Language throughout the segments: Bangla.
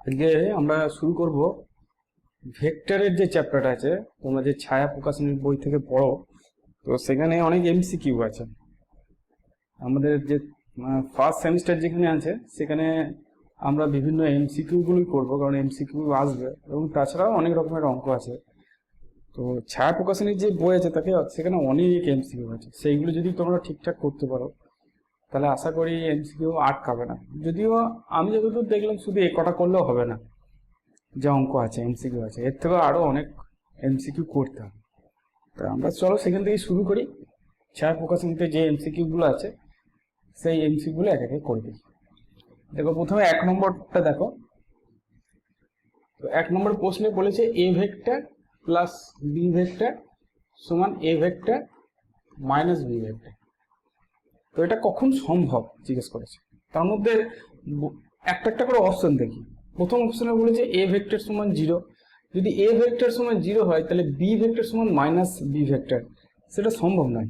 আজকে আমরা শুরু করব ভেক্টরের যে চ্যাপ্টারটা আছে, তোমরা যে ছায়া প্রকাশনীর বই থেকে পড়ো, তো সেখানে অনেক এমসিকিউ আছে। আমাদের যে ফার্স্ট সেমিস্টার যেখানে আছে সেখানে আমরা বিভিন্ন এমসিকিউগুলোই করবো, কারণ এমসিকিউ আসবে এবং তাছাড়াও অনেক রকমের অঙ্ক আছে। তো ছায়া প্রকাশনীর যে বই আছে তাকে সেখানে অনেক এমসিকিউ আছে, সেইগুলো যদি তোমরা ঠিকঠাক করতে পারো তাহলে আশা করি এমসিকিউ আটকাবে না। যদিও আমি যতদূর দেখলাম শুধু এ কটা করলেও হবে না, যে অঙ্ক আছে এমসিকিউ আছে, এর থেকেও আরো অনেক এমসিকিউ করতে হবে। তো আমরা চলো সেখান থেকে শুরু করি। ছায়া প্রকাশনীতে যে এমসিকিউ গুলো আছে সেই এমসিকিউ গুলো এক এক করে দিই। দেখো প্রথমে 1 নম্বরটা দেখো। তো 1 নম্বর প্রশ্নে বলেছে A vector plus B vector সমান A vector minus B vector. তো এটা কখন সম্ভব জিজ্ঞেস করেছে। তার মধ্যে একটা একটা করে অপশন দেখি। প্রথম অপশনে বলেছে এ ভেক্টর সমান 0। যদি এ ভেক্টর সমান 0 হয় তাহলে বি ভেক্টর সমান মাইনাস বি ভেক্টর, সেটা সম্ভব নয়।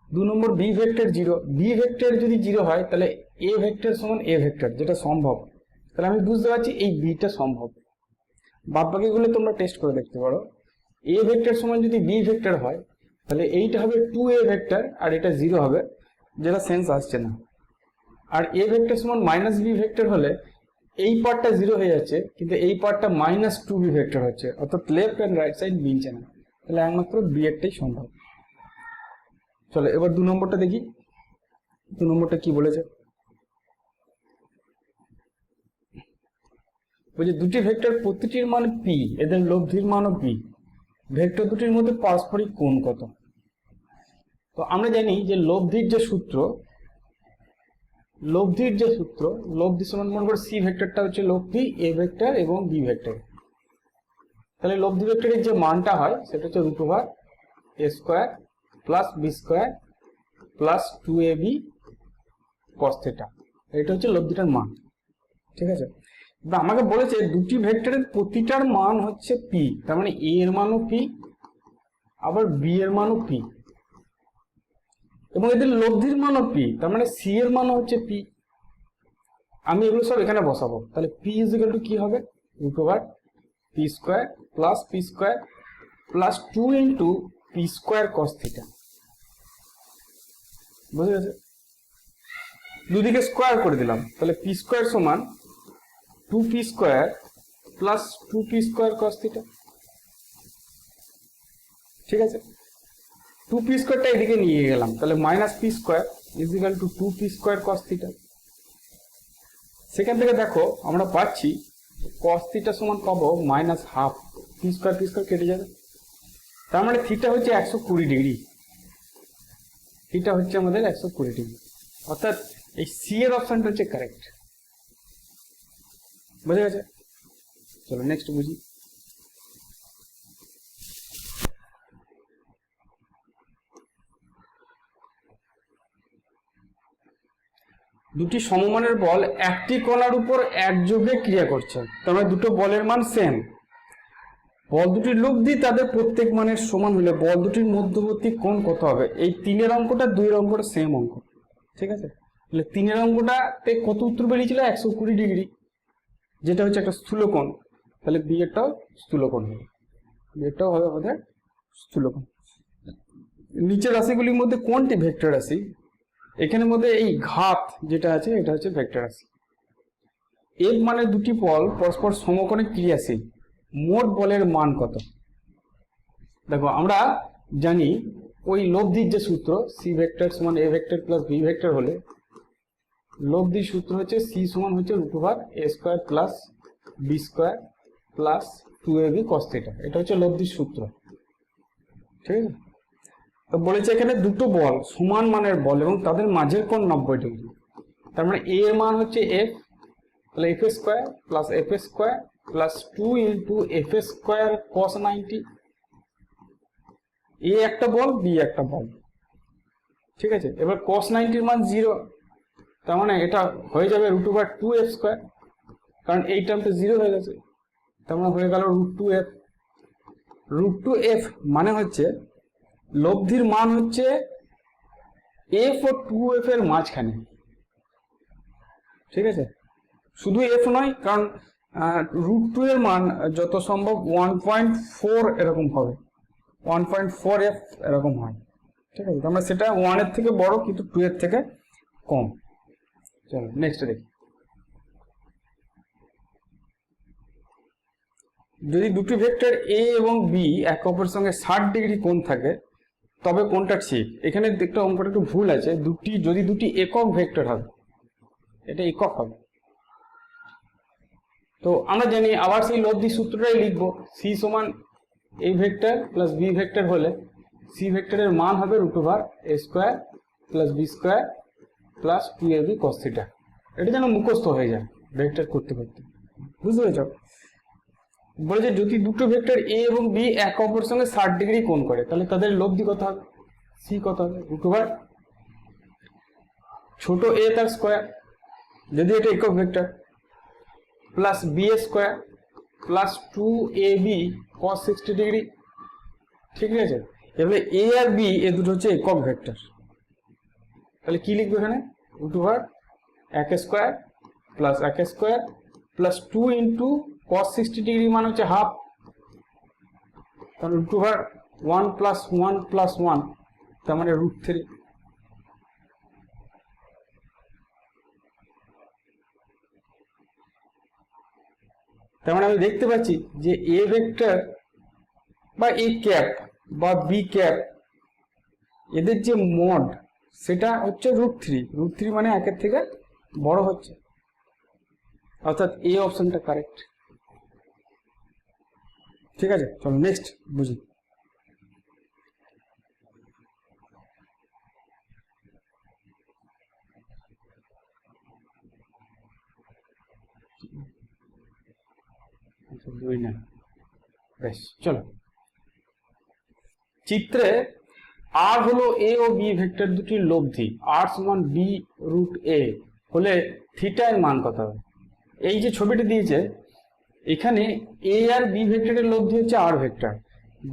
2 number B vector 0, B vector যদি 0 হয় তাহলে এ ভেক্টর সমান এ ভেক্টর, যেটা সম্ভব। তাহলে আমি বুঝতে পারছি এই বিটা সম্ভব। বাদ বাকিগুলো তোমরা টেস্ট করে দেখতে পারো। এ ভেক্টর সমান যদি বি ভেক্টর হয় তাহলে এইটা হবে 2a ভেক্টর আর এটা 0 হবে, যেটা সেন্স আসছে না। আর এ ভেক্টর সমান মাইনাস বি ভেক্টর হলে এই পার্টটা 0 হয়ে যাচ্ছে, কিন্তু এই পার্টটা মাইনাস 2b ভেক্টর হচ্ছে, অর্থাৎ লেফট অ্যান্ড রাইট সাইড মিলছে না। তাহলে একমাত্র বি একটাই সম্ভব। চলো এবার 2 নম্বরটা দেখি। 2 নম্বরটা কি বলেছে, বলছে দুটি ভেক্টর প্রতিটির মান পি, এদের লব্ধির মানও পি, ভেক্টর দুটির মধ্যে পারস্পরিক কোণ কত? তো আমরা জানি যে লব্ধির যে সূত্র, লব্ধি সমান মনে করো সি ভেক্টরটা হচ্ছে লব্ধি এ ভেক্টর এবং বি ভেক্টর। তাহলে লব্ধি ভেক্টরের যে মানটা হয় সেটা হচ্ছে √a square plus B square plus 2ab cos θ। এটা হচ্ছে লব্ধিটার মান, ঠিক আছে। এবার আমাকে বলেছে দুটি ভেক্টরের প্রতিটার মান হচ্ছে পি, তার মানে এ এর মানও পি আবার বি এর মানও পি, এবং এদের লব্ধির মানও পি, তার মানে সি এর মানও হচ্ছে পি। আমি এগুলো সব এখানে বসাবো। তাহলে পি ইজ ইকুয়াল টু কি হবে, √p square plus P square plus 2 into P square cos θ। বুঝে গেছে? দুদিকে স্কোয়ার করে দিলাম, তাহলে পি স্কোয়ার সমান 2p square plus 2p square cos θ। ঠিক আছে, 2p স্কোয়ারটা এদিকে নিয়ে গেলাম, তাহলে minus P square is equal two 2p square cos θ। সেখান থেকে দেখো আমরা পাচ্ছি cos θ সমান পাবো মাইনাস হাফ, পি স্কোয়ার কেটে যাবে। তার মানে থিটা হচ্ছে 120 ডিগ্রি, থিটা হচ্ছে আমাদের 120 ডিগ্রি, অর্থাৎ এই সি এর অপশনটা হচ্ছে কারেক্ট। বুঝে গেছে? চলো নেক্সট বুঝি। দুটি সমমানের বল একটি কণার উপর একযোগে ক্রিয়া করছে, তার মানে দুটো বলের মান সেম। বল দুটির লব্ধি তাদের প্রত্যেক মানের সমান হলে বল দুটির মধ্যবর্তী কোণ কত হবে? এই 3-এর অঙ্কটা 2-এর অঙ্কটা সেম অঙ্ক, ঠিক আছে। তাহলে 3-এর অঙ্কটাতে কত উত্তর বেরিয়েছিল? 120 ডিগ্রি, যেটা হচ্ছে একটা স্থূলকোণ। তাহলে বি এরটাও স্থূলকোণ হবে, বি এরটাও হবে আমাদের স্থূলকোণ। নিচের রাশিগুলির মধ্যে কোনটি ভেক্টর রাশি? এখানের মধ্যে এই ঘাত যেটা আছে এটা হচ্ছে ভেক্টর রাশি। এফ মানে দুটি বল পরস্পর সমকোণে ক্রিয়াশীল, মোট বলের মান কত? দেখো আমরা জানি ওই লব্ধির যে সূত্র সি ভেক্টর সমান A vector plus B vector হলে লব্ধির সূত্র হচ্ছে সি সমান হচ্ছে √a square plus B square plus 2ab cos θ। এটা হচ্ছে লব্ধির সূত্র, ঠিক আছে। তো বলেছে এখানে দুটো বল সমান মানের বল এবং তাদের মাঝের কোণ 90 ডিগ্রি। তার মানে এ এর মান হচ্ছে এফ, তাহলে F square plus F square plus 2 into F square cos 90। এ একটা বল, বি একটা বল, ঠিক আছে। এবার cos 90-র মান 0, তার মানে এটা হয়ে যাবে √2f স্কোয়ার, কারণ এই টার্মটা 0 হয়ে গেছে, তার মানে হয়ে গেল √2f। √2f মানে হচ্ছে লব্ধির মান হচ্ছে এফ ও 2f এর মাঝখানে, ঠিক আছে। শুধু এফ নয়, কারণ √2 এর মান যত সম্ভব 1.4 এরকম হবে, 1.4f এরকম হয়। ঠিক আছে, আমরা সেটা 1 এর থেকে বড় কিন্তু 2 এর থেকে কম। চলো নেক্সট দেখি। যদি দুটি ভেক্টর a এবং b একে অপরের সঙ্গে 60 ডিগ্রি কোণ থাকে তবে কোনটা ঠিক? এখানে একটা অঙ্কটা একটু ভুল আছে, যদি দুটি একক ভেক্টর হবে, এটা একক হবে। তো আমরা জানি আবার সেই লব্ধি সূত্রটাই লিখবো, c সমান a vector plus b vector হলে c ভেক্টরের মান হবে √a square plus b square plus 2ab cos θ। এটা যেন মুখস্থ হয়ে যায় ভেক্টর করতে করতে, বুঝতে পেরেছ? বলেছে যদি দুটো ভেক্টর a এবং b একে অপরের সঙ্গে 60 ডিগ্রি কোণ করে তাহলে তাদের লব্ধি কত হবে, c কত হবে, √, ছোট a তার স্কোয়ার যদি এটা একক vector plus b square plus 2ab cos 60 degree. ঠিক আছে, এবারে a আর b এ দুটো হচ্ছে একক ভেক্টর, তাহলে কি লিখবো এখানে, √, 1 square plus 1 square plus 2 into cos 60 degree মানে হচ্ছে হাফ, তাহলে √, 1 প্লাস 1 প্লাস 1 তার মানে √3। তার মানে আমি দেখতে পাচ্ছি যে a ভেক্টর বা a ক্যাপ বা b ক্যাপ এদের যে মড সেটা হচ্ছে √3 মানে 1 এর থেকে বড় হচ্ছে, অর্থাৎ a অপশনটা কারেক্ট। ঠিক আছে, চলো নেক্সট বুঝি। বেশ, চলো চিত্রে r হলো a ও b ভেক্টর দুটির লব্ধি, r সমান b √a হলে থিটা এর মান কত হবে? এই যে ছবিটা দিয়েছে এখানে a আর b ভেক্টরের লব্ধি হচ্ছে r ভেক্টর,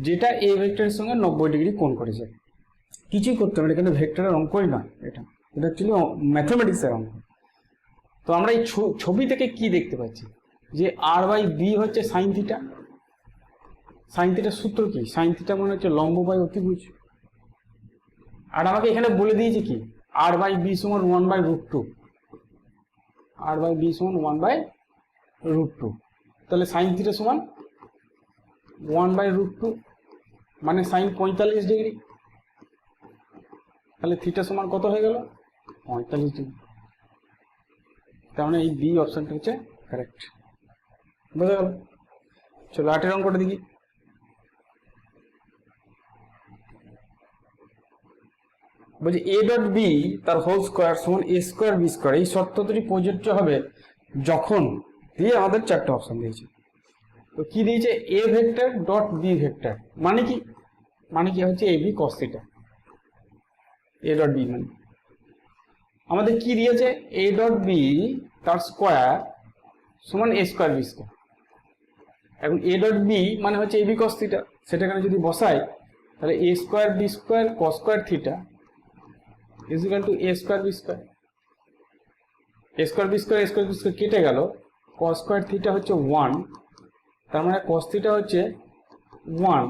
যেটা a ভেক্টরের সঙ্গে 90 ডিগ্রি কোণ করেছে। কিছুই করতে হবে, এখানে ভেক্টরের অঙ্কই না, এটা অ্যাকচুয়ালি ম্যাথমেটিক্সের অঙ্ক। তো আমরা এই ছবি থেকে কি দেখতে পাচ্ছি যে r/b হচ্ছে সাইন থিটা। সাইন থিটার সূত্র কি? সাইন থিটা মানে হচ্ছে লম্ব বাই অতিভুজ। আর আমাকে এখানে বলে দিয়েছে কি r/b সমান 1/√2, r/b সমান 1/√2, তাহলে সাইন থিটা সমান 1/√2 মানে সাইন 45 ডিগ্রি, তাহলে থিটা সমান কত হয়ে গেল? 45 ডিগ্রি। তার মানে এই বি অপশনটা হচ্ছে কারেক্ট, বোঝা গেল? চলো 8 অঙ্কটা দেখি। বলছি a ডট বি তার হোল স্কোয়ার সমান a স্কোয়ার বি স্কোয়ার, এই শর্তটি প্রযোজ্য হবে যখন দিয়ে আমাদের 4টা অপশন দিয়েছে। তো কি দিয়েছে? a vector dot B vector মানে কি? মানে কি হচ্ছে ab cos θ। a dot B মানে আমাদের কি দিয়েছে? a ডট বি তার স্কোয়ার সমান a স্কোয়ার বি স্কোয়ার। এখন a ডট বি মানে হচ্ছে ab cos θ, সেটা এখানে যদি বসাই তাহলে a square B square cos square θ is equal to a square B square. a square B square কেটে গেল, cos স্কোয়ার θ হচ্ছে 1, তার মানে cos θ হচ্ছে 1,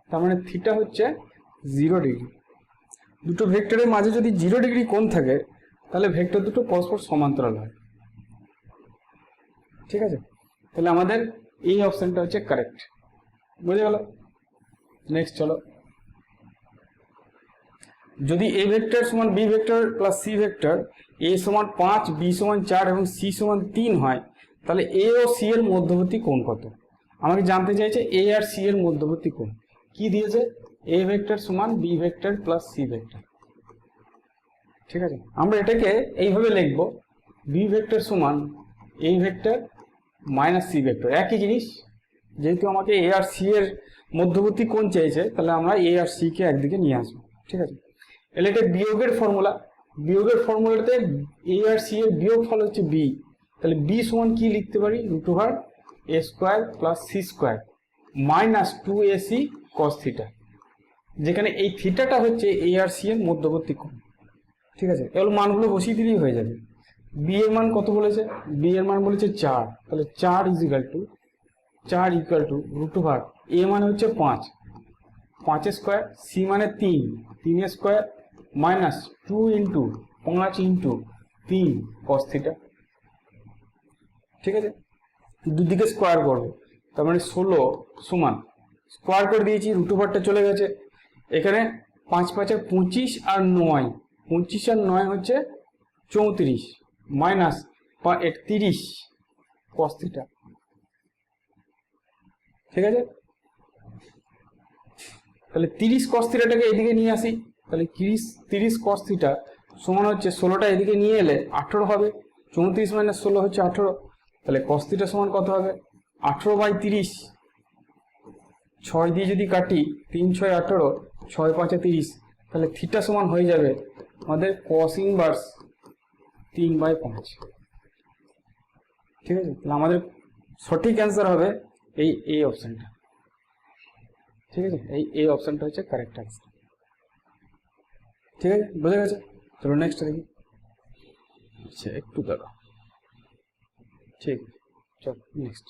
তার মানে θ হচ্ছে 0 ডিগ্রি। দুটো ভেক্টরের মাঝে যদি 0 ডিগ্রি কোণ থাকে তাহলে ভেক্টর দুটো পরস্পর সমান্তরাল হয়। ঠিক আছে, তাহলে আমাদের এই অপশনটা হচ্ছে কারেক্ট, বুঝে গেল? নেক্সট চলো। যদি a ভেক্টর সমান b vector plus c vector, a সমান 5, b সমান 4 এবং c সমান 3 হয় তাহলে a ও c এর মধ্যবর্তী কোণ কত? আমাকে জানতে চাইছে a আর c এর মধ্যবর্তী কোণ। কি দিয়েছে? a ভেক্টর সমান b vector plus c vector. ঠিক আছে, আমরা এটাকে এইভাবে লিখব, b ভেক্টর সমান a vector minus c vector. একই জিনিস, যেহেতু আমাকে a আর c এর মধ্যবর্তী কোণ চেয়েছে তাহলে আমরা a আর c কে একদিকে নিয়ে আসবো। ঠিক আছে, এলে এটা বিয়োগের ফর্মুলা, বিয়োগের ফর্মুলাতে a আর c এর বিয়োগফল হচ্ছে b, তাহলে b সমান কি লিখতে পারি? √a square plus c square minus 2ac cos θ, যেখানে এই থিটাটা হচ্ছে a আর c এর মধ্যবর্তী কোণ। ঠিক আছে, এগুলো মানগুলো বসিয়ে দিলেই হয়ে যাবে। বি এর মান কত বলেছে? বি এর মান বলেছে 4, তাহলে 4 equal to root over a মানে হচ্ছে 5, 5 স্কোয়ার, সি মানে 3, 3 square minus 2 into 5 into 3 cos theta. ঠিক আছে, দুদিকে স্কোয়ার করবো, তার মানে 16 সমান স্কোয়ার করে দিয়েছি, রুট ওভারটা চলে গেছে। এখানে 5 5 25 আর 9, 25 আর 9 হচ্ছে 34 মাইনাস 30 কস থিটা। ঠিক আছে, তাহলে 30 কস থিটাটাকে এদিকে নিয়ে আসি, তাহলে 30 কস থিটা সমান হচ্ছে 16টা এদিকে নিয়ে এলে 18 হবে, 34 মাইনাস 16 হচ্ছে 18, তাহলে কস থিটা সমান কত হবে? 18/30, 6 দিয়ে যদি কাটি 3 6 18, 6 5 30, তাহলে থিটা সমান হয়ে যাবে আমাদের কস ইনভার্স 3/5। ঠিক আছে, তাহলে আমাদের সঠিক অ্যান্সার হবে এই এ অপশনটা। ঠিক আছে, এই এ অপশনটা হচ্ছে কারেক্ট অ্যান্সার। ঠিক আছে, বোঝা গেছে? চলো নেক্সট দেখি। আচ্ছা একটু দাঁড়াও, ঠিক আছে, চল নেক্সট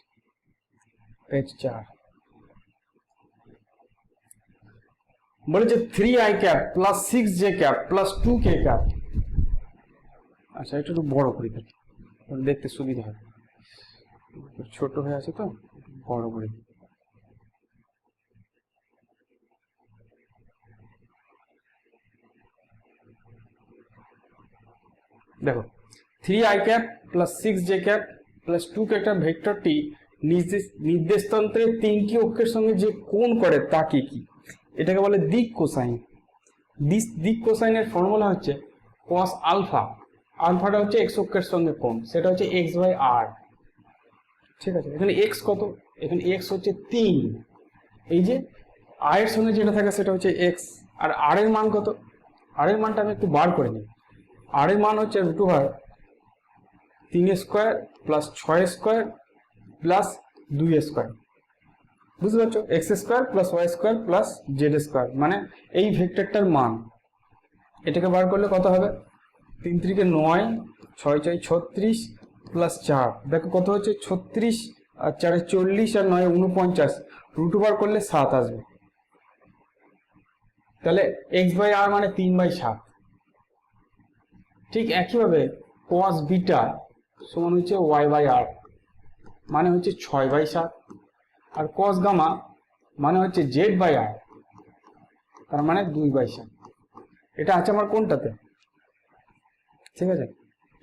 পেজ 4 বলেছে 3i cap plus 6j cap plus 2k cap. আচ্ছা এটা একটু বড় করে দেখি, দেখতে সুবিধা হবে, ছোট হয়ে আছে তো, বড় করে। দেখো 3i cap plus 6j cap plus 2k একটা ভেক্টরটি নির্দেশতন্ত্রের 3টি অক্ষের সঙ্গে যে কোণ করে তাকে কি? এটাকে বলে দিক কোসাইন। দিক কোসাইনের ফর্মুলা হচ্ছে cos আলফা, আলফাটা হচ্ছে x অক্ষের সঙ্গে কোণ, সেটা হচ্ছে x/r। ঠিক আছে, এখানে x কত? এখানে x হচ্ছে 3, এই যে r এর সঙ্গে যেটা থাকে সেটা হচ্ছে x, আর r এর মান কত? r এর মানটা আমি একটু বার করে নিই। r এর মান হচ্ছে root over 3 square plus 6 square plus 2 square. বুঝতে পারছো? X square plus Y square plus Z square, মানে এই ভেক্টরটার মান। এটাকে বার করলে কত হবে? 3 3 9, 6 6 36 প্লাস 4, দেখো কত হচ্ছে 36 আর 4 40 আর 9 49, রুট ওভার করলে 7 আসবে। তাহলে x/r মানে 3/7। ঠিক একইভাবে cos বিটা সমান হচ্ছে y/r মানে হচ্ছে 6/7, আর cos গামা মানে হচ্ছে z/r তার মানে 2/7। এটা আছে আমার কোনটাতে? ঠিক আছে,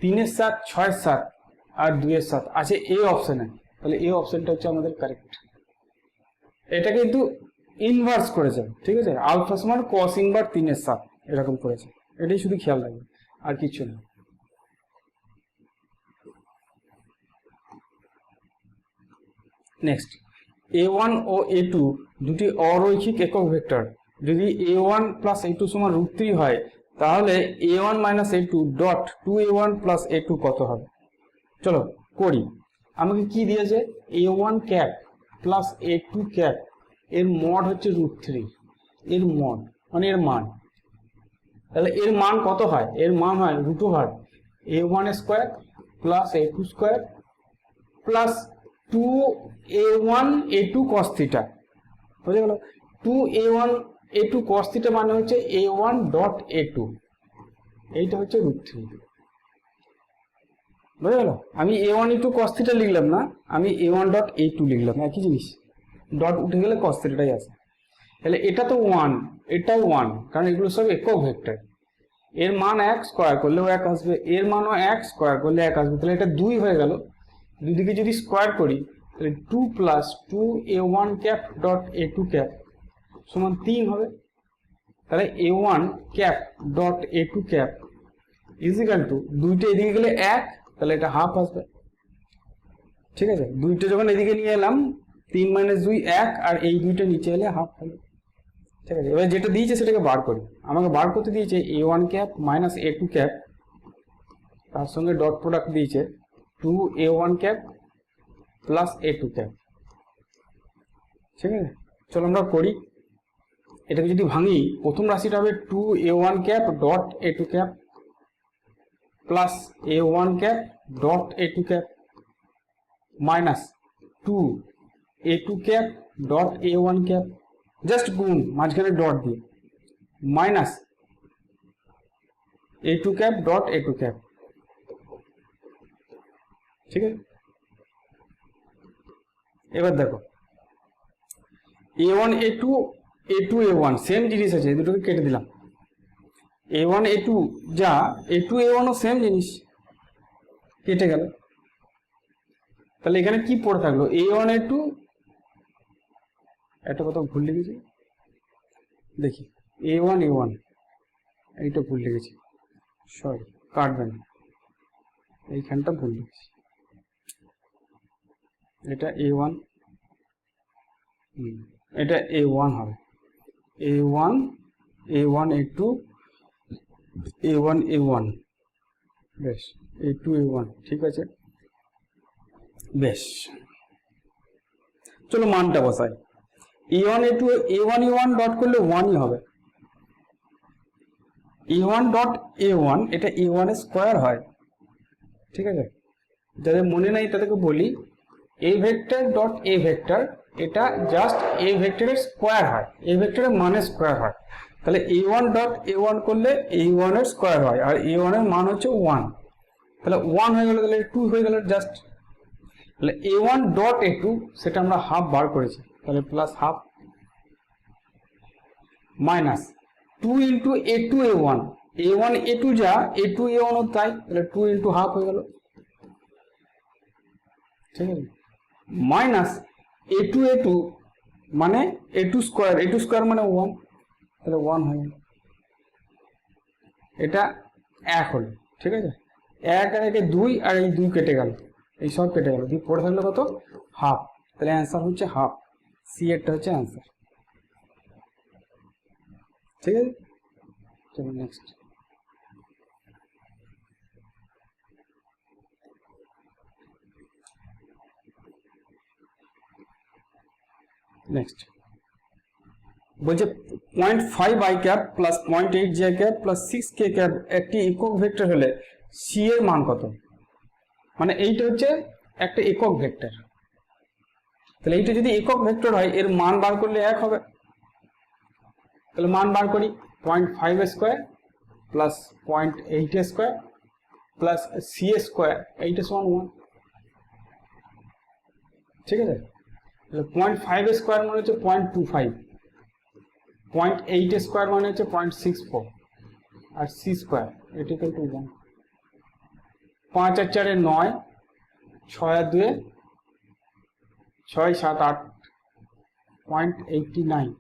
3 7 6 7 আর 2 7 আছে এ অপশনে, তাহলে এই অপশনটা হচ্ছে আমাদের কারেক্ট। এটা কিন্তু ইনভার্স করেছে। ঠিক আছে, আলফা সমান cos ইনভার্স 3 7 এরকম করেছে, এটাই শুধু খেয়াল রাখবে, আর কিছু না। নেক্সট, a1 ও a2 দুটি অরৈখিক একক ভেক্টর। যদি a1 প্লাস a2 সমান √3 হয়, তাহলে a1 minus a2 dot 2a1 plus a2 কত হবে? চলো করি। আমাকে কি দিয়েছে? a1 cap plus a2 cap এর মড হচ্ছে √3, এর মড মানে এর মান। তাহলে এর মান কত হয়? এর মান হয় root over a1 square plus a2 square plus 2a1 a2 cos theta. বুঝে গেল? 2a1 a2 cos থিটা মানে হচ্ছে a1 ডট a2, এইটা হচ্ছে √3। বুঝে গেল? আমি a1 a2 cos থিটা লিখলাম না, আমি a1 ডট a2 লিখলাম, একই জিনিস, ডট উঠে গেলে cos থিটাটাই আসে। তাহলে এটা তো 1, এটাও 1, কারণ এগুলো সব একক ভেক্টর। এর মান 1 স্কোয়ার করলেও 1 আসবে, এর মানও 1 স্কোয়ার করলে 1 আসবে, তাহলে এটা 2 হয়ে গেল। দুদিকে যদি স্কোয়ার করি তাহলে 2 plus 2a1 cap dot a2 cap সমান 3 হবে। তাহলে a1 cap dot a2 cap is equal to, দুইটা এদিকে গেলে 1, তাহলে এটা হাফ আসবে। ঠিক আছে, দুইটা যখন এদিকে নিয়ে এলাম 3 - 2 1, আর এই দুইটা নিচে এলে হাফ হলো। ঠিক আছে, এবার যেটা দিয়েছে সেটাকে বার করি। আমাকে বার করতে দিয়েছে a1 cap minus a2 cap, তার সঙ্গে ডট প্রোডাক্ট দিয়েছে 2a1 cap plus a2 cap. ঠিক আছে, চলো আমরা করি। এটাকে যদি ভাঙি, প্রথম রাশিটা হবে 2a1 cap dot a2 cap plus a1 cap dot a2 cap minus 2 a2 cap dot a1 cap, just গুণ মাঝখানে ডট দিয়ে, minus a2 cap dot a2 cap. ঠিক আছে, এবার দেখো a1 a2 a2 a1 same জিনিস আছে, এই দুটোকে কেটে দিলাম। a1 a2 যা a2 a1 ও সেম জিনিস, কেটে গেল। তাহলে এখানে কি পড়ে থাকলো, a1 a2, একটা কথা ভুল লিখেছি, দেখি a1 a1, এইটা ভুল লিখেছি, সরি কাটবেন, এইখানটা ভুল লিখেছি, এটা a1, এটা a1 হবে, a1 a1 a2 a1 a1, বেশ a2 a1, ঠিক আছে বেশ। চলো মানটা বসাই, a1 a2 a1 a1 dot করলে 1ই হবে, a1 ডট a1 এটা a1 এর স্কোয়ার হয়। ঠিক আছে, যাদের মনে নাই তাদেরকে বলি, a vector dot a vector এটা জাস্ট a ভেক্টরের স্কোয়ার হয়, a ভেক্টরের মানের স্কোয়ার হয়। তাহলে a1 ডট a1 করলে a1 এর স্কোয়ার হয়, আর a1 এর মান হচ্ছে 1, তাহলে 1 হয়ে গেল, তাহলে 2 হয়ে গেল জাস্ট। তাহলে a1 ডট a2 সেটা আমরা হাফ বার করেছি, তাহলে plus half, minus 2 into a2 a1, a1 a2 যা a2 a1 ও তাই, তাহলে 2 ইন্টু হাফ হয়ে গেল। ঠিক আছে, মাইনাস a2 a2 মানে a2 স্কোয়ার, a2 স্কোয়ার মানে 1, তাহলে 1 হয়ে গেল। এটা 1 হলো। ঠিক আছে, 1 আর 1 2, আর এই 2 কেটে গেল, এই সব কেটে গেল, দিয়ে পড়ে থাকলো কত, হাফ। তাহলে অ্যান্সার হচ্ছে হাফ, সি এরটা হচ্ছে অ্যান্সার। ঠিক আছে, চলো নেক্সট। নেক্সট বলছে 0.5 i cap plus 0.8 j cap plus 6 k cap একটি একক ভেক্টর হলে সি এর মান কত? মানে এইটা হচ্ছে একটা একক ভেক্টর, তাহলে এইটা যদি একক ভেক্টর হয় এর মান বার করলে 1 হবে। তাহলে মান বার করি, 0.5 square plus 0.8 square plus C square, এইটা সমান 1। ঠিক আছে, তাহলে 0.5 স্কোয়ার মানে হচ্ছে 0.25, 0.8 স্কোয়ার মানে হচ্ছে 0.64, আর সি স্কোয়ার এটা ইকুয়াল টু 1। 5 আর 4 9, 6 আর 2 6 7 8, 0.89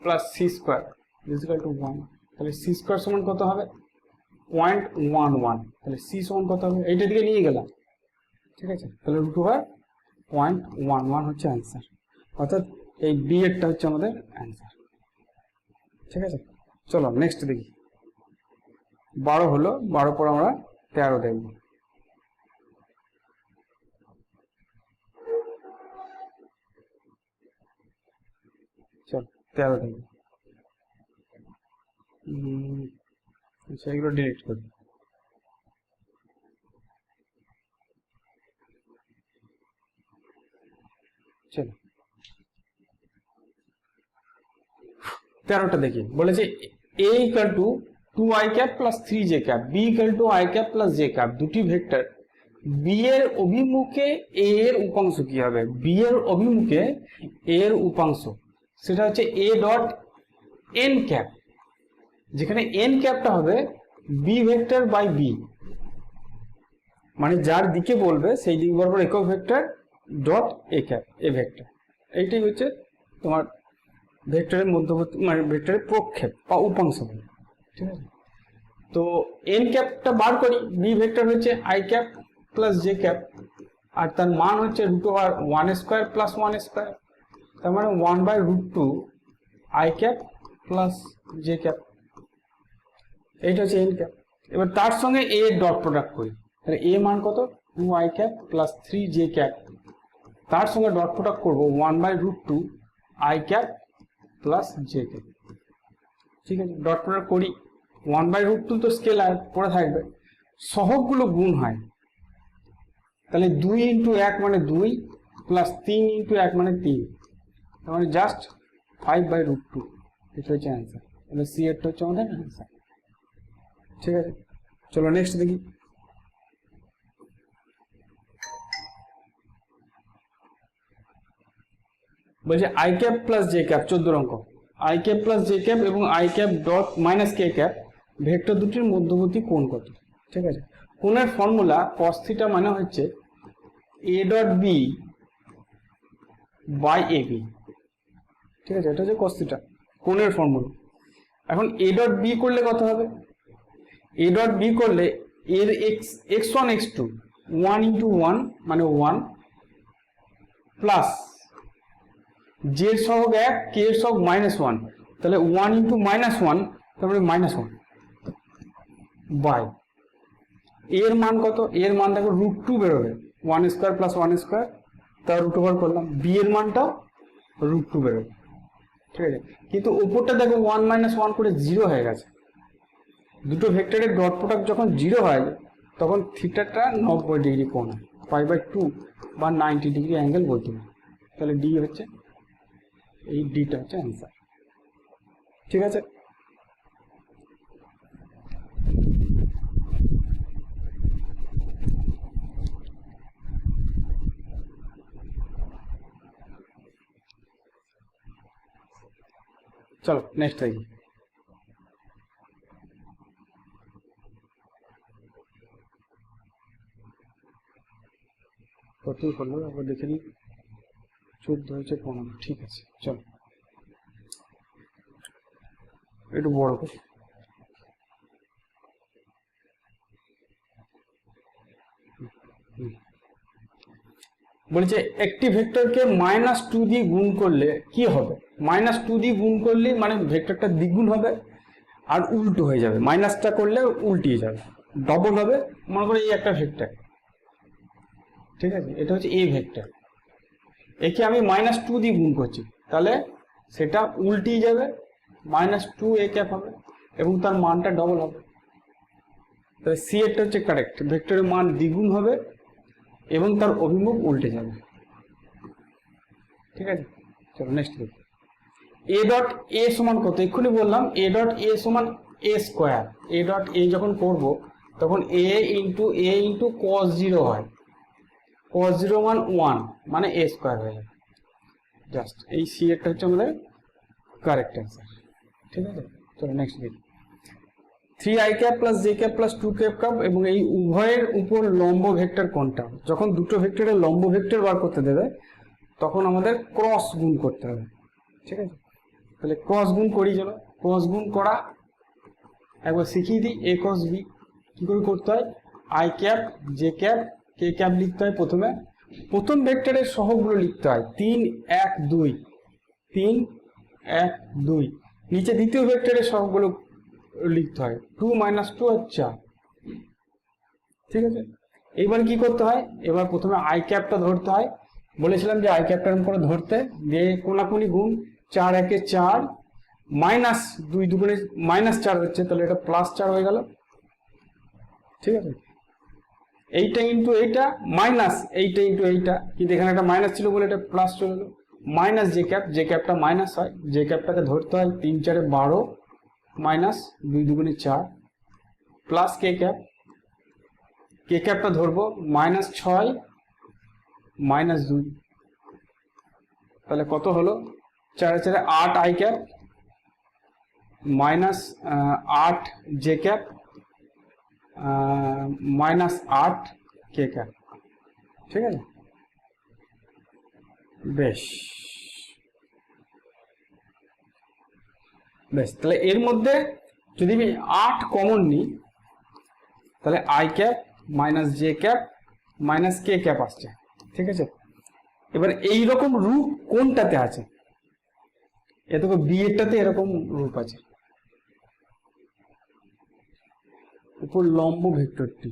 plus C square is equal to 1। তাহলে সি স্কোয়ার সমান কত হবে, 0.11। তাহলে সি সমান কত হবে, এইটা দিকে নিয়ে গেলাম। ঠিক আছে, তাহলে রুট ওভার 0.11 হচ্ছে অ্যান্সার, অর্থাৎ এই বি এরটা হচ্ছে আমাদের অ্যান্সার। ঠিক আছে, চলো নেক্সট দেখি। 12 হলো, 12 পর আমরা 13 দেখব। চলো 13 দেখব। আচ্ছা, এগুলো ডিলিট করি। চলো 13টা দেখি। বলেছে a equal to 2i cap plus 3j cap, b equal to i cap plus j cap, দুটি ভেক্টর b এর অভিমুখে a এর উপাংশ কি হবে? b এর অভিমুখে a এর উপাংশ সেটা হচ্ছে a ডট n ক্যাপ, যেখানে n ক্যাপটা হবে b ভেক্টর বাই b, মানে যার দিকে বলবে সেই দিক বরাবর একক vector dot a cap, a vector. এইটাই হচ্ছে তোমার ভেক্টরের মধ্যবর্তী, মানে ভেক্টরের প্রক্ষেপ বা উপাংশ বলে। ঠিক আছে, তো এন ক্যাপটা বার করি, বি ভেক্টর হচ্ছে I cap plus J cap, আর তার মান হচ্ছে root over 1 square plus 1 square, তার মানে 1/√2 I cap plus J cap, এইটা হচ্ছে এন ক্যাপ। এবার তার সঙ্গে এ ডট প্রোডাক্ট করি, তাহলে এ মান কত, 2i cap plus 3j cap, তার সঙ্গে ডট প্রোডাক্ট করবো 1/√2 I cap plus J cap. ঠিক আছে, ডট প্রোডাক্ট করি, 1/√2 তো স্কেলার পড়ে থাকবে, সহগগুলো গুণ হয়, তাহলে 2 ইন্টু 1 মানে 2 প্লাস 3 ইন্টু 1 মানে 3, তার মানে জাস্ট 5/√2। এটা হচ্ছে অ্যান্সার। তাহলে সি এরটা হচ্ছে আমাদের অ্যান্সার। ঠিক আছে, চলো নেক্সট দেখি। বলছে I cap plus J cap, 14 অঙ্ক। I cap plus J cap এবং I cap dot minus K cap vector দুটির মধ্যবর্তী কোণ কত? ঠিক আছে, কোণের ফর্মুলা cos থিটা মানে হচ্ছে A dot B by A B. ঠিক আছে, এটা হচ্ছে cos থিটা কোণের ফর্মুলা। এখন এ ডট বি করলে কত হবে? এ ডট বি করলে এর x1 x2 1 ইন্টু 1 মানে 1 প্লাস জে এর সহগ 1 কে এর সহগ -1, তাহলে 1 ইন্টু -1 তারপরে -1 বাই এর মান কত? এর মান দেখো √2 বেরোবে, 1 স্কোয়ার প্লাস 1 স্কোয়ার তার রুট ওভার করলাম, বি এর মানটাও √2 বেরোবে। ঠিক আছে, কিন্তু উপরটা দেখো 1 - 1 করে 0 হয়ে গেছে। দুটো ভেক্টরের ডট প্রোডাক্ট যখন 0 হয় তখন থিটাটা 90 ডিগ্রি কোণ হয়, π/2 বা 90 ডিগ্রি অ্যাঙ্গেল বলতে হবে। তাহলে ডি হচ্ছে, এই ডিটা হচ্ছে অ্যান্সার। ঠিক আছে, চলো নেক্সট দেখি। কতই করলো আবার দেখে নিই, 14 হয়েছে 15। ঠিক আছে, চলো একটু বড় করে। বলছে একটি ভেক্টরকে -2 দিয়ে গুণ করলে কি হবে? -2 দিয়ে গুণ করলে মানে ভেক্টরটা দ্বিগুণ হবে আর উল্টো হয়ে যাবে, মাইনাসটা করলে উল্টিয়ে যাবে, ডবল হবে। মনে করো এই একটা ভেক্টর, ঠিক আছে, এটা হচ্ছে এ ভেক্টর, একে আমি -2 দিয়ে গুণ করছি, তাহলে সেটা উল্টিয়ে যাবে, -2 এ ক্যাপ হবে এবং তার মানটা ডবল হবে। তাহলে সি এরটা হচ্ছে কারেক্ট, ভেক্টরের মান দ্বিগুণ হবে এবং তার অভিমুখ উল্টে যাবে। ঠিক আছে, চলো নেক্সট দেখি। এ ডট এ সমান কত? এক্ষুনি বললাম এ ডট এ সমান এ স্কোয়ার। এ ডট এ যখন করব তখন এ ইন্টু cos 0 হয়, cos 0 মান 1 মানে এ স্কোয়ার হয়ে যাবে। জাস্ট এই সি এরটা হচ্ছে আমাদের কারেক্ট অ্যান্সার। ঠিক আছে, চলো নেক্সট দেখি। 3i cap plus J cap plus 2 cap cup এবং এই উভয়ের উপর লম্ব ভেক্টর কোনটা? যখন দুটো ভেক্টরের লম্ব ভেক্টর বার করতে দেবে তখন আমাদের ক্রস গুণ করতে হবে। ঠিক আছে, তাহলে ক্রস গুণ করি, চলো ক্রস গুণ করা একবার শিখিয়ে দিই। এ ক্রস বি কি করে করতে হয়? I cap J cap K cap লিখতে হয় প্রথমে, প্রথম ভেক্টরের সহগগুলো লিখতে হয় 3 1 2, 3 1 2, নিচে দ্বিতীয় ভেক্টরের সহগগুলো লিখতে হয় 2 - 2 আর 4। ঠিক আছে, এইবার কি করতে হয়? এবার প্রথমে আই ক্যাপটা ধরতে হয়, বলেছিলাম যে আই ক্যাপটা এরকম করে ধরতে, দিয়ে কোনাকুনি গুণ, 4 1 4 মাইনাস 2 2 -4 হচ্ছে, তাহলে এটা +4 হয়ে গেল। ঠিক আছে, এইটা ইন্টু এইটা মাইনাস এইটা ইন্টু এইটা, কিন্তু এখানে একটা মাইনাস ছিল বলে এটা প্লাস চলে এলো। মাইনাস জে ক্যাপ, জে ক্যাপটা মাইনাস হয়, জে ক্যাপটাকে ধরতে হয় 3 4 12 minus 2 2 4 plus K cap, K ক্যাপটা ধরবো -6 -2, তাহলে কত হলো? 4 4 8 I cap -8 J cap -8 K cap. ঠিক আছে, বেশ বেশ, তাহলে এর মধ্যে যদি আমি 8 কমন নিই তাহলে I cap minus J cap minus K cap আসছে। ঠিক আছে, এবার এই রকম রূপ কোনটাতে আছে? এ দেখো বি এরটাতে এরকম রূপ আছে, উপর লম্ব ভেক্টরটি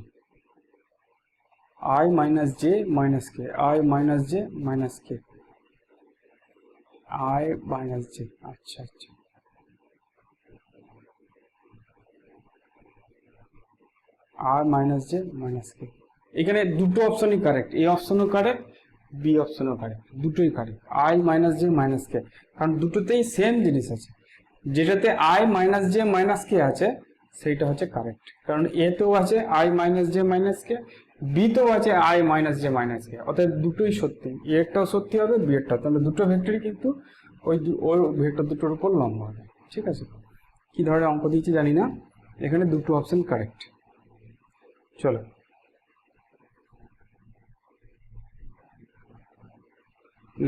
I minus J minus K, I minus J minus K, I minus J. আচ্ছা আচ্ছা, আর মাইনাস জে মাইনাস কে। এখানে দুটো অপশনই কারেক্ট, এ অপশনও কারেক্ট, বি অপশনও কারেক্ট, দুটোই correct, I minus J minus K, কারণ দুটোতেই সেম জিনিস আছে। যেটাতে I minus J minus K আছে সেইটা হচ্ছে কারেক্ট, কারণ এতেও আছে I minus J minus K, বিতেও আছে আই মাইনাস জে মাইনাস কে, অর্থাৎ দুটোই সত্যি, এরটাও সত্যি হবে, বি এরটাও, তাহলে দুটো ভেক্টরই কিন্তু ওই ভেক্টর দুটোর উপর লম্ব হবে। ঠিক আছে, কি ধরনের অঙ্ক দিয়েছি জানি না, এখানে দুটো অপশন কারেক্ট। চলো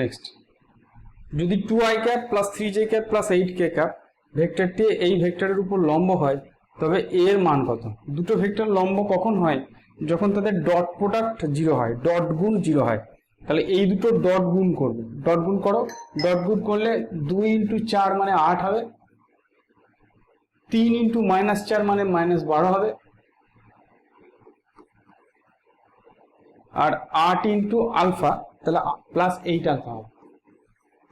নেক্সট, যদি 2i cap plus 3j cap plus 8k cap ভেক্টরটি এই ভেক্টরের উপর লম্ব হয়, তবে এর মান কত? দুটো ভেক্টর লম্ব কখন হয়? যখন তাদের ডট প্রোডাক্ট 0 হয়, ডট গুণ 0 হয়। তাহলে এই দুটো ডট গুণ করবে, ডট গুণ করো, ডট গুণ করলে 2 × 4 মানে 8 হবে, 3 × -4 মানে -12 হবে, আর 8 × আলফা তাহলে প্লাস 8 আলফা হবে।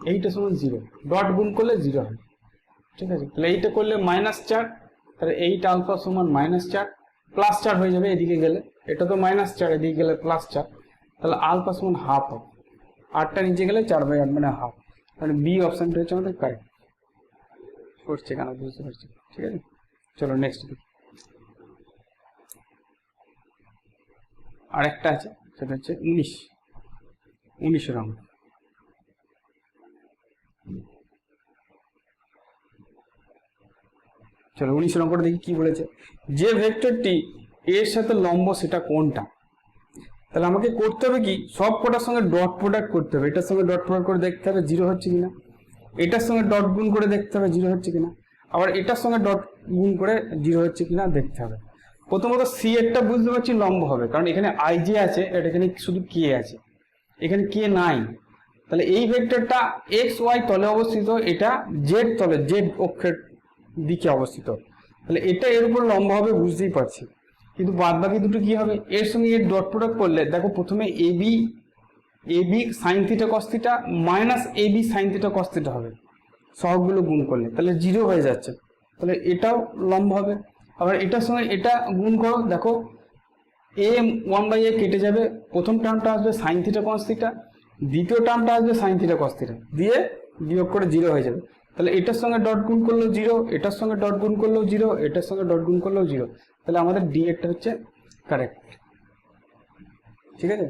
এইটা সমান 0, ডট গুণ করলে 0 হবে। ঠিক আছে, তাহলে এইটা করলে -4, তাহলে 8 আলফা সমান -4, +4 হয়ে যাবে এদিকে গেলে, এটা তো -4 এদিকে গেলে +4, তাহলে আলফা সমান হাফ হবে, 8টা নিচে গেলে 4/8 মানে হাফ, তাহলে বি অপশনটা হচ্ছে আমাদের কারেক্ট। করছে কেন বুঝতে পারছি। ঠিক আছে, চলো নেক্সট দেখি। আরেকটা আছে, সেটা হচ্ছে 19 রঙ। চলো 19 নম্বরে দেখি কি বলেছে, যে ভেক্টরটি এর সাথে লম্ব সেটা কোনটা? তাহলে আমাকে করতে হবে কি, সব কটার সঙ্গে ডট প্রোডাক্ট করতে হবে, এটার সঙ্গে ডট প্রোডাক্ট করে দেখতে হবে 0 হচ্ছে কিনা, এটার সঙ্গে ডট গুণ করে দেখতে হবে 0 হচ্ছে কিনা, আবার এটার সঙ্গে ডট গুণ করে 0 হচ্ছে কিনা দেখতে হবে। প্রথমত সি এরটা বুঝতে পারছি লম্ব হবে, কারণ এখানে আই জে আছে, এটা এখানে শুধু কে আছে, এখানে কে নাই, তাহলে এই ভেক্টরটা এক্স ওয়াই তলে অবস্থিত, এটা জেড তলে, জেড অক্ষের দিকে অবস্থিত, তাহলে এটা এর উপর লম্ব হবে বুঝতেই পারছি। কিন্তু বাদ বাকি দুটো কি হবে, এর সঙ্গে এর ডট প্রোডাক্ট করলে দেখো, প্রথমে A B sine theta cos theta minus A B sine theta cos theta হবে, সহগগুলো গুণ করলে তাহলে 0 হয়ে যাচ্ছে, তাহলে এটাও লম্ব হবে। আবার এটার সঙ্গে এটা গুণ করো, দেখো এ 1/a কেটে যাবে, প্রথম টার্মটা আসবে সাইন থিটা কস থিটা, দ্বিতীয় টার্মটা আসবে সাইন থিটা কস থিটা, দিয়ে বিয়োগ করে 0 হয়ে যাবে, তাহলে এটার সঙ্গে ডট গুণ করলেও 0, এটার সঙ্গে ডট গুণ করলেও 0, এটার সঙ্গে ডট গুণ করলেও 0, তাহলে আমাদের ডি এরটা হচ্ছে কারেক্ট। ঠিক আছে,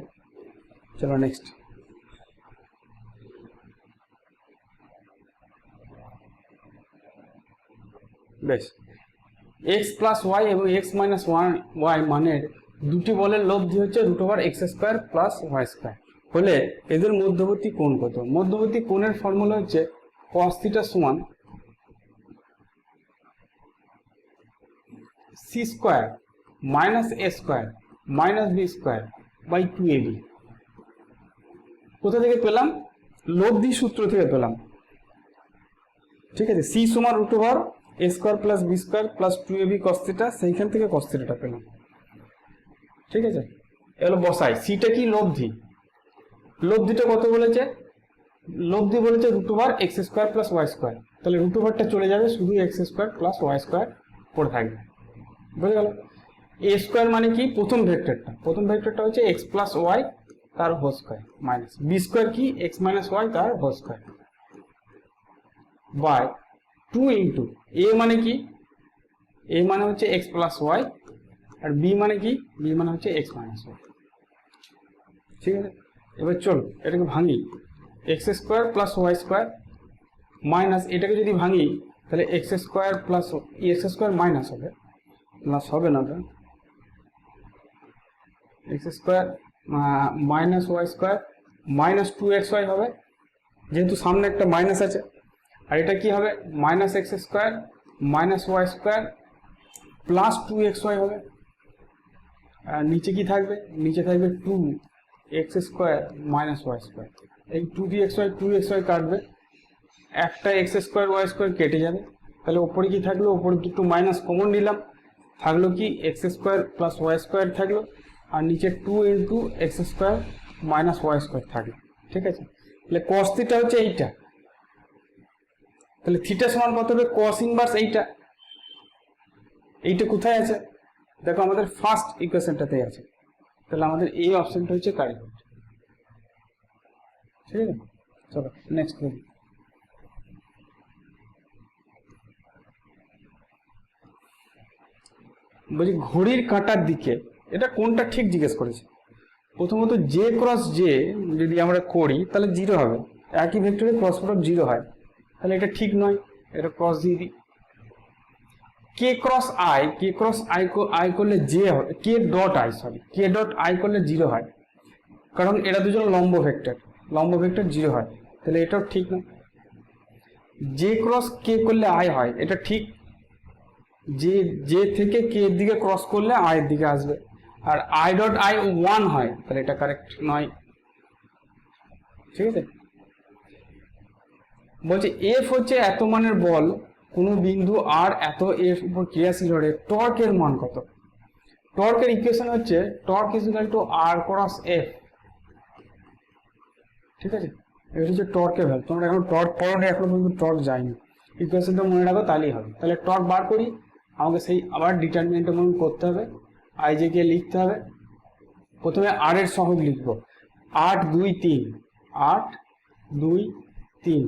চলো নেক্সট। বেশ, x প্লাস ওয়াই এবং x মাইনাস ওয়াই মানের দুটি বলের লব্ধি হচ্ছে √x² প্লাস y² হলে এদের মধ্যবর্তী কোণ কত? মধ্যবর্তী কোণের ফর্মুলা হচ্ছে cos θ সমান c² minus a² minus b² by 2ab। কোথা থেকে পেলাম? লব্ধি সূত্র থেকে পেলাম। ঠিক আছে, c সমান √a² plus b² plus 2ab cos θ, সেইখান থেকে cos θ টা পেলাম। ঠিক আছে, এগুলো বসাই, সিটা কি লব্ধি, লব্ধিটা কত বলেছে? লব্ধি বলেছে √x² প্লাস y², তাহলে √টা চলে যাবে, শুধু x² প্লাস y² পড়ে থাকবে। বুঝে গেল? a² মানে কি, প্রথম ভেক্টরটা হচ্ছে x প্লাস ওয়াই তার হোল স্কয়ার মাইনাস b² কি x মাইনাস ওয়াই তার whole square by 2 into a মানে কি, a মানে হচ্ছে x প্লাস ওয়াই, আর b মানে কি, b মানে হচ্ছে x মাইনাস ওয়াই। ঠিক আছে, এবার চলো এটাকে ভাঙি, x² প্লাস y² মাইনাস, এটাকে যদি ভাঙি তাহলে x² প্লাস x² মাইনাস হবে, প্লাস হবে না, x² minus y² minus 2xy হবে, যেহেতু সামনে একটা মাইনাস আছে, আর এটা কি হবে minus x² minus y² plus 2xy হবে, আর নিচে কি থাকবে, নিচে থাকবে 2x² মাইনাস y², এই 2xy কাটবে, একটা x² y² কেটে যাবে, তাহলে ওপরে কি থাকলো, ওপরে দুটো মাইনাস কমন নিলাম, থাকলো কি x² প্লাস y² থাকলো, আর নিচে 2 ইন্টু x² মাইনাস y² থাকলো। ঠিক আছে, তাহলে cos θ হচ্ছে এইটা, তাহলে থিটা সমান কত হবে, cos ইনভার্স এইটা কোথায় আছে, দেখো আমাদের ফার্স্ট ইকুয়েশনটাতে আছে, তাহলে আমাদের এই অপশনটা হচ্ছে কারেক্ট। ঠিক আছে, চলো নেক্সট দেখি। বলছি ঘড়ির কাঁটার দিকে, এটা কোনটা ঠিক জিজ্ঞেস করেছে। প্রথমত জে ক্রস জে যদি আমরা করি তাহলে জিরো হবে, একই ভেক্টরে ক্রস প্রোডাক্ট জিরো হয়, তাহলে এটা ঠিক নয়, এটা ক্রস দিয়ে দিই। K cross I, K cross I করলে জে হয়, K dot I sorry K dot I করলে জিরো হয়, কারণ এরা দুজন লম্ব ভেক্টর জিরো হয়, তাহলে এটাও ঠিক নয়। জে ক্রস কে করলে আই হয়, এটা ঠিক, জে থেকে কে এর দিকে ক্রস করলে আই এর দিকে আসবে, আর আই ডট আই ওয়ান হয়, তাহলে এটা কারেক্ট নয়। ঠিক আছে, বলছে এফ হচ্ছে এত মানের বল, কোনো বিন্দু আর এত এর উপর ক্রিয়াশীল হলে টর্কের মান কত। টর্কের ইকুয়েশন হচ্ছে torque is equal to R cross F. ঠিক আছে, এটা হচ্ছে টর্কের ভ্যালু। তোমরা এখন টর্ক পড়োনি, এখনো পর্যন্ত টর্ক যায়নি, ইকুয়েশনটা মনে রাখো তাহলেই হবে। তাহলে টর্ক বার করি, আমাকে সেই আবার ডিটারমিনেন্টটা মনে করতে হবে, আই জে কে লিখতে হবে। প্রথমে আর এর সহগ লিখব, 8 2 3, 8 2 3।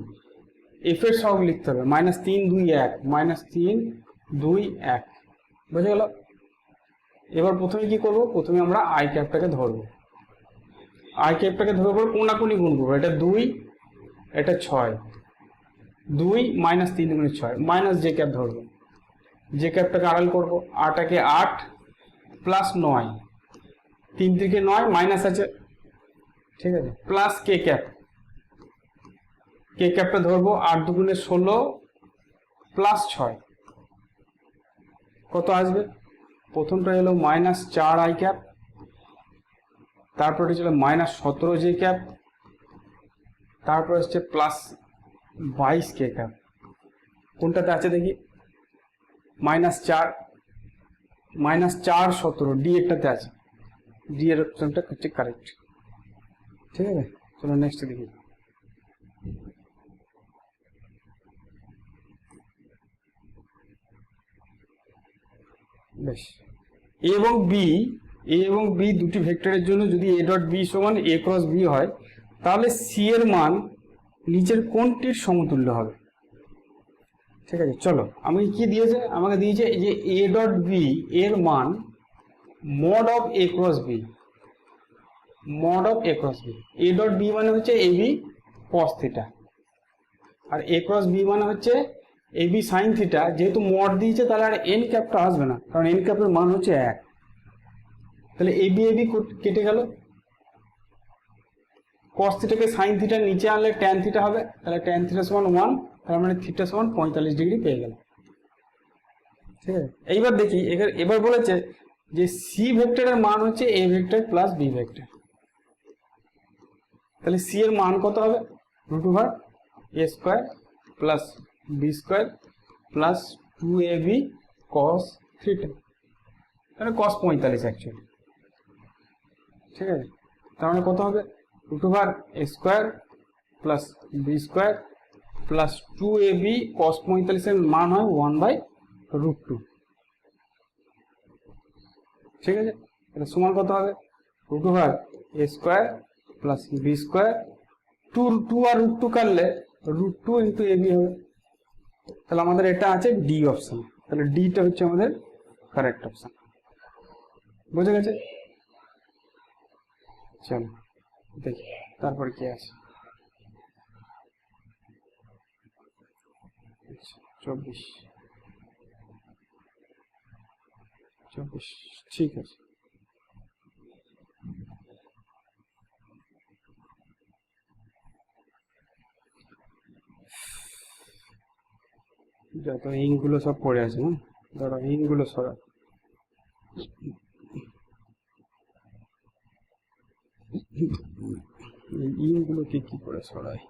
এফ এর সহগ লিখতে হবে, -3 2 1, -3 2 1। বুঝে গেল? এবার প্রথমে কি করব, প্রথমে আমরা আই ক্যাপটাকে ধরবো, আই ক্যাপটাকে ধরে পর কোনাকুনি গুণ করবো, এটা 2, এটা 6, 2 -3 গুণে 6, মাইনাস জে ক্যাপ ধরবো, জে ক্যাপটাকে আড়াল করবো, 8 8 প্লাস 9, 3 থেকে 9 মাইনাস আছে, ঠিক আছে, প্লাস কে ক্যাপ, কে ক্যাপটা ধরবো, 8 2 16 প্লাস 6 কত আসবে। প্রথমটা হলো -4 আই ক্যাপ, তারপর ছিল -17 জে ক্যাপ, তারপর হচ্ছে +22 কে ক্যাপ। কোনটাতে আছে দেখি, -4 -4 17 ডি এরটাতে আছে, ডি এর অপশনটা হচ্ছে কারেক্ট। ঠিক আছে, চলো নেক্সট দেখি। বেশ, এ এবং বি দুটি ভেক্টরের জন্য যদি এ ডট বি সমান এ ক্রস বি হয়, তাহলে সি এর মান নিচের কোনটির সমতুল্য হবে। ঠিক আছে, চলো আমাকে কি দিয়েছে, আমাকে দিয়েছে যে এ ডট বি এর মান mod of A cross B, mod of A cross B. A dot B মানে হচ্ছে এ বি কস থিটা, আর এ ক্রস বি মানে হচ্ছে এ বি সাইন থিটা। যেহেতু মড দিয়েছে তাহলে আর এন ক্যাপটা আসবে না, কারণ এন ক্যাপের মান হচ্ছে 1, তাহলে এ বি কেটে গেল, কস থিটাকে সাইন থিটার নিচে আনলে ট্যান থিটা হবে, তাহলে ট্যান থিটা সমান 1, তার মানে থিটা সমান 45 ডিগ্রি পেয়ে গেল। ঠিক আছে, এইবার দেখি, এবার বলেছে যে সি ভেক্টরের মান হচ্ছে A vector plus B vector, তাহলে সি এর মান কত হবে, √a square plus B square plus 2ab cos theta, তাহলে cos 45 অ্যাকচুয়ালি। ঠিক আছে, তার মানে কত হবে, √a square plus B square plus 2ab cos 45 এর মান হয় 1/√2। ঠিক আছে, এটা সমান কত হবে, √a square plus B square, 2 আর √2 কাটলে √2 ইন্টু ab হবে, তাহলে আমাদের এটা আছে ডি অপশন, তাহলে ডিটা হচ্ছে আমাদের কারেক্ট অপশন। বুঝে গেছে, চলো দেখি তারপর কি আছে। 24 ঠিক আছে। যত ইঙ্কগুলো সব পড়ে আছে না, ধরো ইঙ্কগুলো সরা, এই ইঙ্কগুলোকে কি করে সরাই,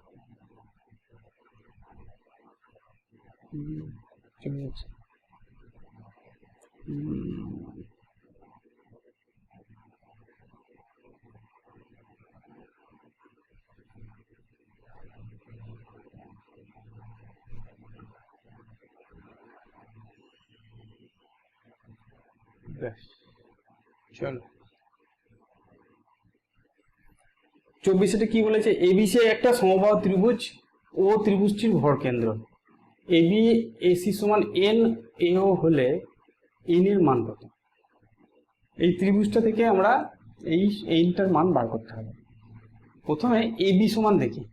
চলে যাচ্ছে। ব্যাস। চলো 24 কি বলেছে, এবিসি একটা সমবাহু ত্রিভুজ ও ত্রিভুজটির ভরকেন্দ্র এবি এসি সমান এন এও হলে এন এর মান কত। এই ত্রিভুজটা থেকে আমরা এই এনটার মান বার করতে হবে। প্রথমে এবি সমান দেখি,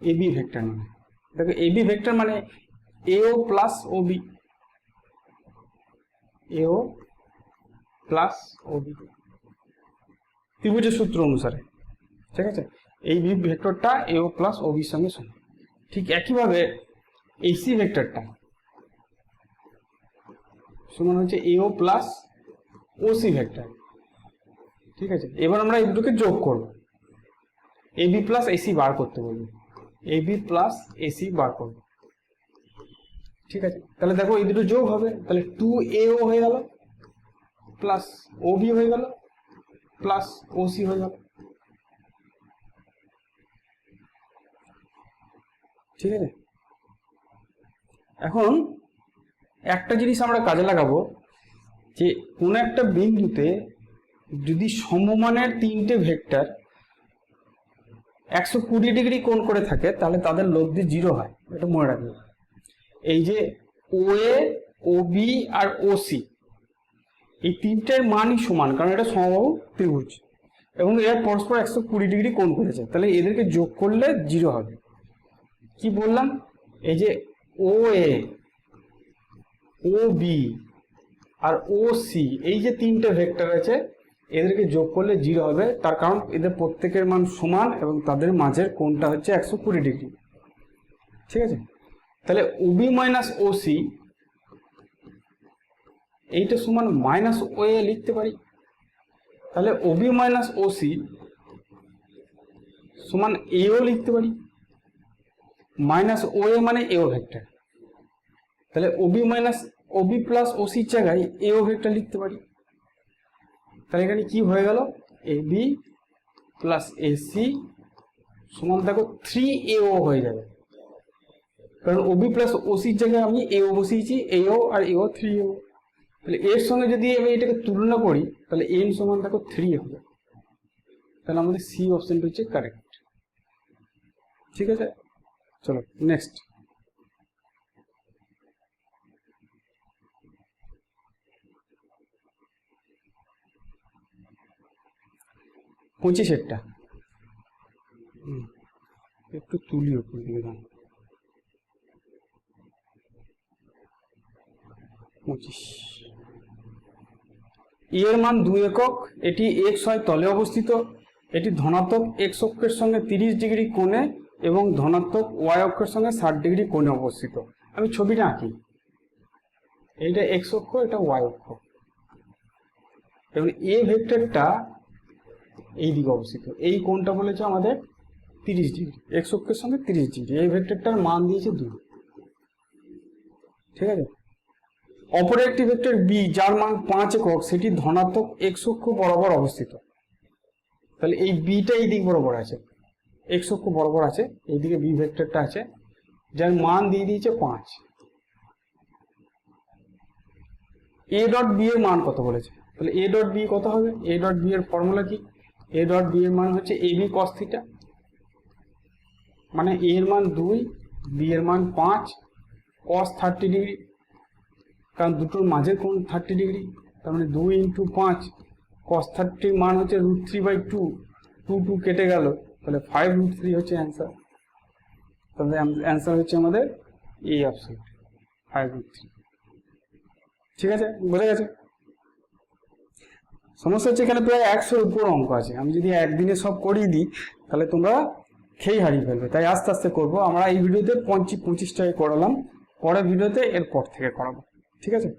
এবি ভেক্টর মানে দেখো এবি ভেক্টর মানে এও প্লাস ওবি, এও প্লাস ওবি ত্রিভুজের সূত্র অনুসারে, ঠিক আছে। এই বি ভেক্টরটা এও প্লাস ওবির সঙ্গে সমান। ঠিক একইভাবে এই সি ভেক্টরটা সমান হচ্ছে এও প্লাস ওসি ভেক্টর, ঠিক আছে। এবার আমরা এই দুটোকে যোগ করব, এবি প্লাস এসি বার করতে বলবো, এবি প্লাস এসি বার করব, ঠিক আছে। তাহলে দেখো এই দুটো যোগ হবে, তাহলে 2AO হয়ে গেল প্লাস ওবি হয়ে গেল প্লাস ওসি হয়ে গেল, ঠিক আছে। এখন একটা জিনিস আমরা কাজে লাগাবো, যে কোন একটা বিন্দুতে যদি সমমানের তিনটে ভেক্টর 120 ডিগ্রি কোণ করে থাকে তাহলে তাদের লব্ধি 0 হয়, এটা মনে রাখবে। এই যে ওএ, ওবি আর ওসি এই তিনটের মানই সমান, কারণ এটা সমবাহু ত্রিভুজ এবং এরা পরস্পর 120 ডিগ্রি কোণ করেছে, তাহলে এদেরকে যোগ করলে 0 হবে। কি বললাম, এই যে ওএ, ওবি আর ওসি এই যে তিনটে ভেক্টর আছে এদেরকে যোগ করলে 0 হবে, তার কারণ এদের প্রত্যেকের মান সমান এবং তাদের মাঝের কোণটা হচ্ছে 120 ডিগ্রি, ঠিক আছে। তাহলে ওবি মাইনাস ওসি এইটা সমান মাইনাস ওএ লিখতে পারি, তাহলে ওবি মাইনাস ওসি সমান এও লিখতে পারি, মাইনাস ওএ মানে এও ভেক্টর, তাহলে ওবি মাইনাস ওবি প্লাস ওসির জায়গায় এও ভেক্টর লিখতে পারি। তাহলে এখানে কি হয়ে গেল, এবি প্লাস এসি সমান দেখো 3AO হয়ে যাবে, কারণ ওবি প্লাস ওসির জায়গায় আমি এও বসিয়েছি, এও আর এও 3AO। তাহলে এর সঙ্গে যদি আমি এটাকে তুলনা করি তাহলে এন সমান দেখো 3 হবে, তাহলে আমাদের সি অপশনটা হচ্ছে কারেক্ট, ঠিক আছে। চলো নেক্সট, পঁচিশেরটা একটু তুলি উপর দিকে দাম, 25 এর মান 2 একক, এটি এক্স হয় তলে অবস্থিত, এটি ধনাত্মক এক্স অক্ষের সঙ্গে 30 ডিগ্রি কোণে এবং ধনাত্মক ওয়াই অক্ষের সঙ্গে 60 ডিগ্রি কোণে অবস্থিত। আমি ছবিটা আঁকি, এইটা এক্স অক্ষ, এটা ওয়াই অক্ষ, এবং এ ভেক্টরটা এই দিকে অবস্থিত, এই কোণটা বলেছে আমাদের 30 ডিগ্রি, এক্স অক্ষের সঙ্গে 30 ডিগ্রি, এই ভেক্টরটার মান দিয়েছে 2, ঠিক আছে। অপর একটি ভেক্টর বি যার মান 5 একক, সেটি ধনাত্মক এক্স অক্ষ বরাবর অবস্থিত, তাহলে এই বিটা এই দিক বরাবর আছে, এক্স অক্ষ বরাবর আছে, এইদিকে বি ভেক্টরটা আছে যার মান দিয়ে দিয়েছে 5। এ ডট বি এর মান কত বলেছে, তাহলে এ ডট বি কত হবে, এ ডট বি এর ফর্মুলা কি, এ ডট বি এর মান হচ্ছে এবি কস থিটা, মানে এ এর মান 2, বি এর মান 5 কস 30 ডিগ্রি, কারণ দুটোর মাঝের কোণ 30 ডিগ্রি, তার মানে 2 × 5 cos 30 মান হচ্ছে √3/2, 2 কেটে গেল, তাহলে 5√3 হচ্ছে অ্যান্সার। তাহলে অ্যান্সার হচ্ছে আমাদের এই অপশন 5√3, ঠিক আছে, বোঝা গেছে। সমস্যা হচ্ছে এখানে প্রায় 100-এর উপর অঙ্ক আছে, আমি যদি একদিনে সব করিয়ে দিই তাহলে তোমরা খেয়ে হারিয়ে ফেলবে, তাই আস্তে আস্তে করবো। আমরা এই ভিডিওতে 25টায় করালাম, পরের ভিডিওতে এরপর থেকে করাবো, ঠিক আছে।